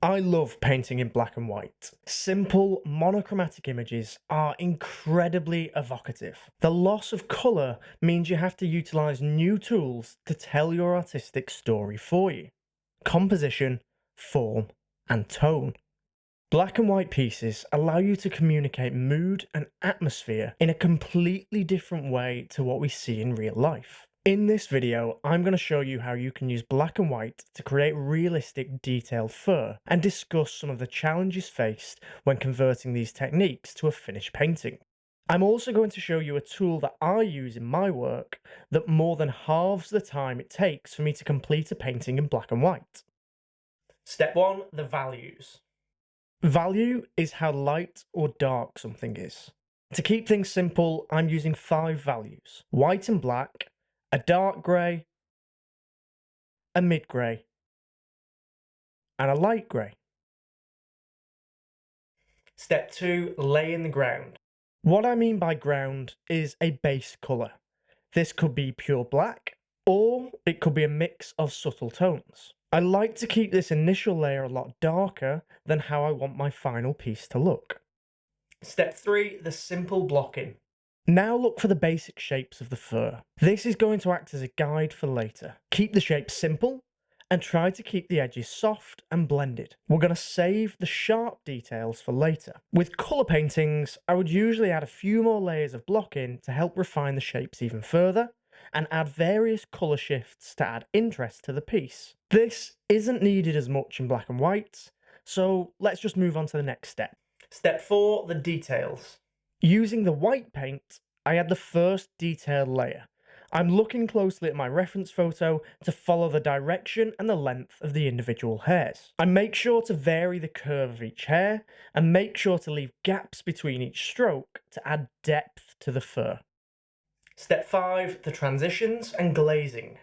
I love painting in black and white. Simple, monochromatic images are incredibly evocative. The loss of colour means you have to utilise new tools to tell your artistic story for you. Composition, form, and tone. Black and white pieces allow you to communicate mood and atmosphere in a completely different way to what we see in real life. In this video, I'm going to show you how you can use black and white to create realistic, detailed fur, and discuss some of the challenges faced when converting these techniques to a finished painting. I'm also going to show you a tool that I use in my work that more than halves the time it takes for me to complete a painting in black and white. Step 1. The values. Value is how light or dark something is. To keep things simple, I'm using 5 values: white and black, a dark grey, a mid-grey, and a light grey. Step 2. Lay in the ground. What I mean by ground is a base colour. This could be pure black, or it could be a mix of subtle tones. I like to keep this initial layer a lot darker than how I want my final piece to look. Step 3. The simple blocking. Now look for the basic shapes of the fur. This is going to act as a guide for later. Keep the shapes simple and try to keep the edges soft and blended. We're going to save the sharp details for later. With colour paintings, I would usually add a few more layers of blocking to help refine the shapes even further, and add various colour shifts to add interest to the piece. This isn't needed as much in black and white, so let's just move on to the next step. Step 4. The details. Using the white paint, I add the first detailed layer. I'm looking closely at my reference photo to follow the direction and the length of the individual hairs. I make sure to vary the curve of each hair and make sure to leave gaps between each stroke to add depth to the fur. Step 5. The transitions and glazing.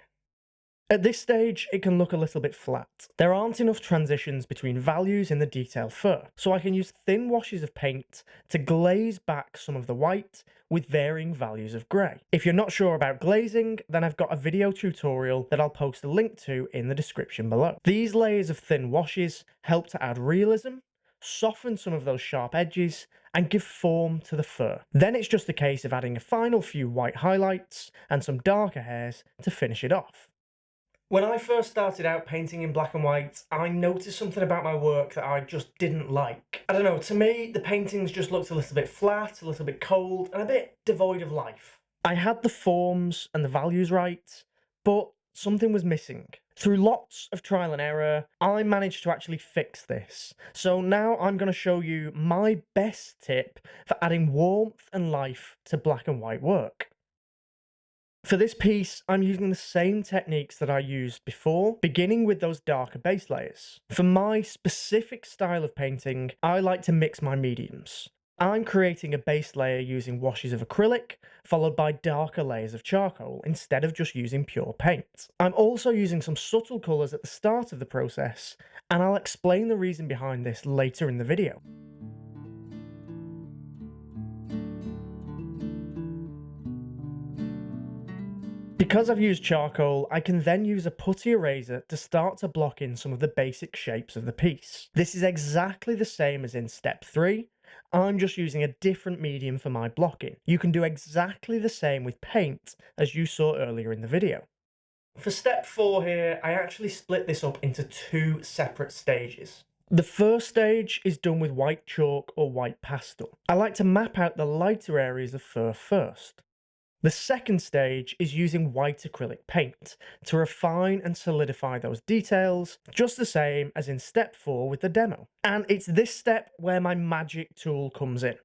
At this stage, it can look a little bit flat. There aren't enough transitions between values in the detailed fur, so I can use thin washes of paint to glaze back some of the white with varying values of grey. If you're not sure about glazing, then I've got a video tutorial that I'll post a link to in the description below. These layers of thin washes help to add realism, soften some of those sharp edges, and give form to the fur. Then it's just a case of adding a final few white highlights and some darker hairs to finish it off. When I first started out painting in black and white, I noticed something about my work that I just didn't like. I don't know, to me, the paintings just looked a little bit flat, a little bit cold, and a bit devoid of life. I had the forms and the values right, but something was missing. Through lots of trial and error, I managed to actually fix this. So now I'm going to show you my best tip for adding warmth and life to black and white work. For this piece, I'm using the same techniques that I used before, beginning with those darker base layers. For my specific style of painting, I like to mix my mediums. I'm creating a base layer using washes of acrylic, followed by darker layers of charcoal, instead of just using pure paint. I'm also using some subtle colours at the start of the process, and I'll explain the reason behind this later in the video. Because I've used charcoal, I can then use a putty eraser to start to block in some of the basic shapes of the piece. This is exactly the same as in step 3, I'm just using a different medium for my blocking. You can do exactly the same with paint as you saw earlier in the video. For step 4 here, I actually split this up into 2 separate stages. The first stage is done with white chalk or white pastel. I like to map out the lighter areas of fur first. The second stage is using white acrylic paint to refine and solidify those details, just the same as in step 4 with the demo. And it's this step where my magic tool comes in.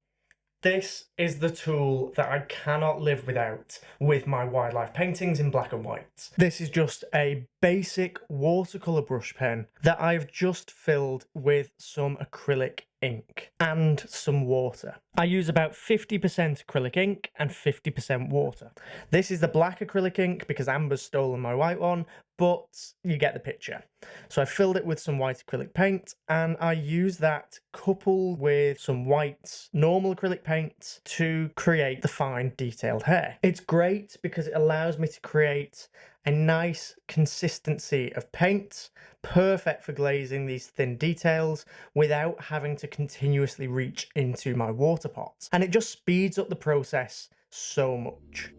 This is the tool that I cannot live without with my wildlife paintings in black and white. This is just a basic watercolour brush pen that I've just filled with some acrylic ink and some water. I use about 50% acrylic ink and 50% water. This is the black acrylic ink because Amber's stolen my white one, but you get the picture. So I filled it with some white acrylic paint, and I use that coupled with some white normal acrylic paint to create the fine detailed hair. It's great because it allows me to create a nice consistency of paint, perfect for glazing these thin details without having to continuously reach into my water pot. And it just speeds up the process so much.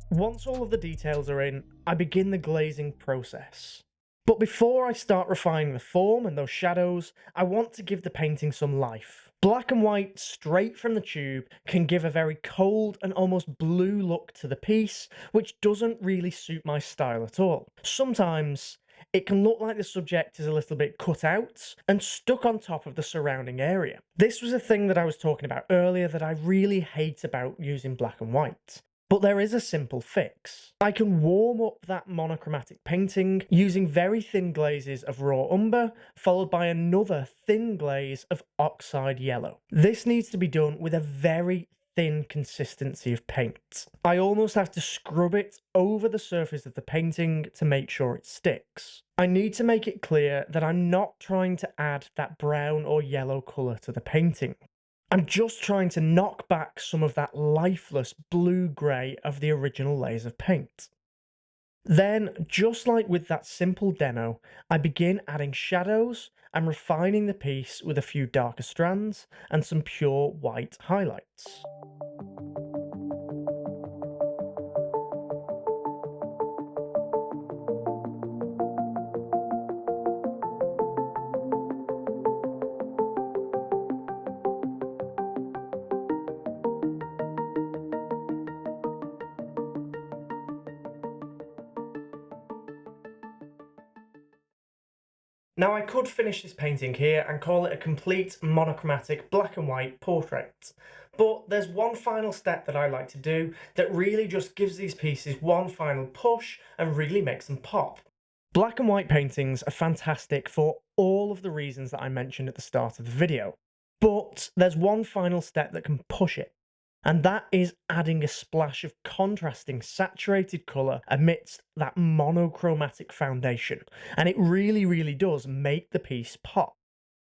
Once all of the details are in, I begin the glazing process. But before I start refining the form and those shadows, I want to give the painting some life. Black and white straight from the tube can give a very cold and almost blue look to the piece, which doesn't really suit my style at all. Sometimes it can look like the subject is a little bit cut out and stuck on top of the surrounding area. This was a thing that I was talking about earlier that I really hate about using black and white. But there is a simple fix. I can warm up that monochromatic painting using very thin glazes of raw umber, followed by another thin glaze of oxide yellow. This needs to be done with a very thin consistency of paint. I almost have to scrub it over the surface of the painting to make sure it sticks. I need to make it clear that I'm not trying to add that brown or yellow colour to the painting. I'm just trying to knock back some of that lifeless blue-grey of the original layers of paint. Then, just like with that simple demo, I begin adding shadows and refining the piece with a few darker strands and some pure white highlights. Now I could finish this painting here and call it a complete monochromatic black and white portrait, but there's one final step that I like to do that really just gives these pieces one final push and really makes them pop. Black and white paintings are fantastic for all of the reasons that I mentioned at the start of the video, but there's one final step that can push it. And that is adding a splash of contrasting saturated colour amidst that monochromatic foundation. And it really does make the piece pop.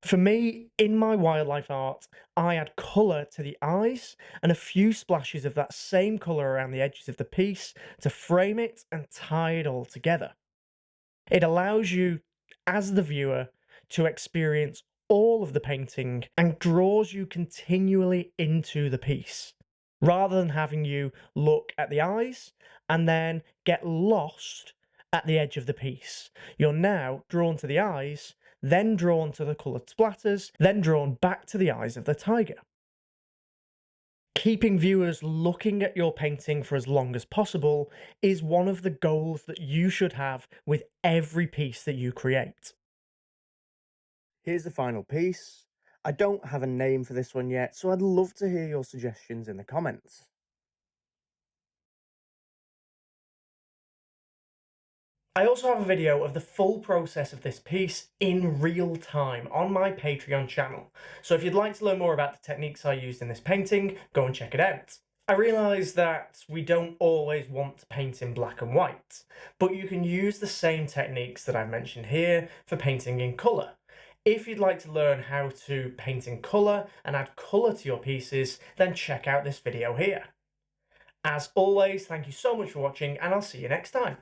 For me, in my wildlife art, I add colour to the eyes and a few splashes of that same colour around the edges of the piece to frame it and tie it all together. It allows you, as the viewer, to experience all of the painting and draws you continually into the piece, rather than having you look at the eyes and then get lost at the edge of the piece. You're now drawn to the eyes, then drawn to the coloured splatters, then drawn back to the eyes of the tiger. Keeping viewers looking at your painting for as long as possible is one of the goals that you should have with every piece that you create. Here's the final piece. I don't have a name for this one yet, so I'd love to hear your suggestions in the comments. I also have a video of the full process of this piece in real time on my Patreon channel, so if you'd like to learn more about the techniques I used in this painting, go and check it out. I realise that we don't always want to paint in black and white, but you can use the same techniques that I've mentioned here for painting in colour. If you'd like to learn how to paint in colour and add colour to your pieces, then check out this video here. As always, thank you so much for watching, and I'll see you next time.